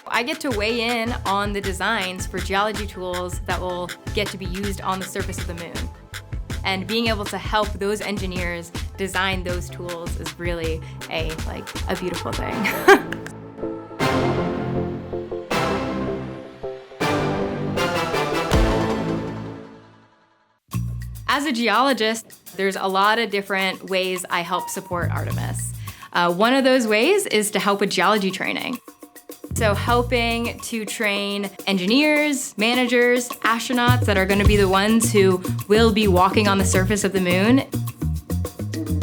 I get to weigh in on the designs for geology tools that will get to be used on the surface of the moon. And being able to help those engineers design those tools is really a beautiful thing. As a geologist, there's a lot of different ways I help support Artemis. One of those ways is to help with geology training. So helping to train engineers, managers, astronauts that are going to be the ones who will be walking on the surface of the moon.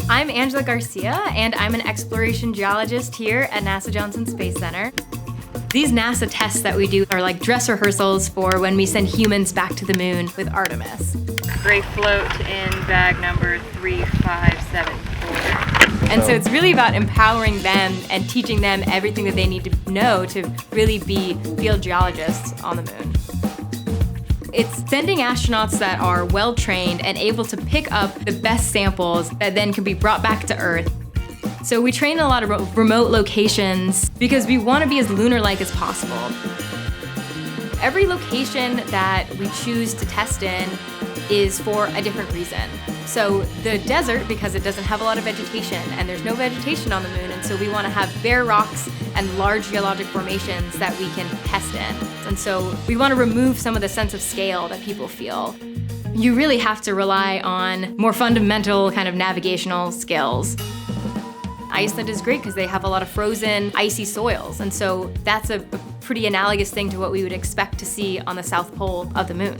I'm Angela Garcia, and I'm an exploration geologist here at NASA Johnson Space Center. These NASA tests that we do are like dress rehearsals for when we send humans back to the moon with Artemis. Gray float in bag number 3574. And so it's really about empowering them and teaching them everything that they need to know to really be field geologists on the moon. It's sending astronauts that are well-trained and able to pick up the best samples that then can be brought back to Earth. So we train in a lot of remote locations because we want to be as lunar-like as possible. Every location that we choose to test in is for a different reason. So the desert, because it doesn't have a lot of vegetation, and there's no vegetation on the moon, and so we want to have bare rocks and large geologic formations that we can test in. And so we want to remove some of the sense of scale that people feel. You really have to rely on more fundamental kind of navigational skills. Iceland is great because they have a lot of frozen, icy soils, and so that's a pretty analogous thing to what we would expect to see on the South Pole of the moon.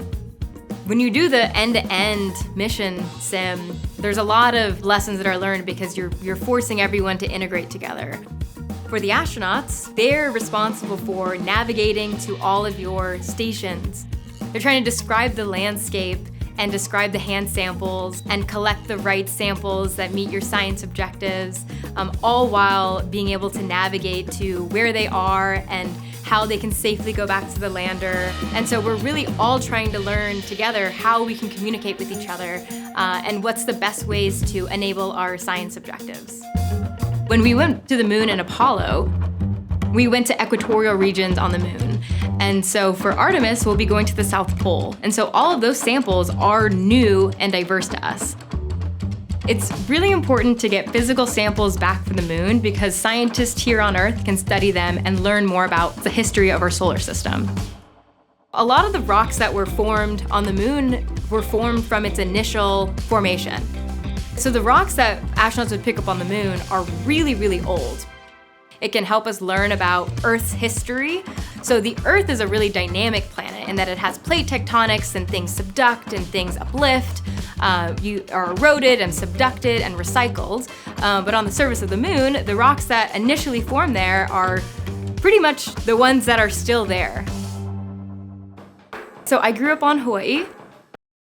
When you do the end-to-end mission sim, there's a lot of lessons that are learned because you're forcing everyone to integrate together. For the astronauts, they're responsible for navigating to all of your stations. They're trying to describe the landscape and describe the hand samples and collect the right samples that meet your science objectives, all while being able to navigate to where they are and how they can safely go back to the lander. And so we're really all trying to learn together how we can communicate with each other and what's the best ways to enable our science objectives. When we went to the moon in Apollo, we went to equatorial regions on the moon. And so for Artemis, we'll be going to the South Pole. And so all of those samples are new and diverse to us. It's really important to get physical samples back from the moon because scientists here on Earth can study them and learn more about the history of our solar system. A lot of the rocks that were formed on the moon were formed from its initial formation. So the rocks that astronauts would pick up on the moon are really, really old. It can help us learn about Earth's history. So the Earth is a really dynamic planet in that it has plate tectonics and things subduct and things uplift. You are eroded and subducted and recycled. But on the surface of the moon, the rocks that initially formed there are pretty much the ones that are still there. So I grew up on Hawaii.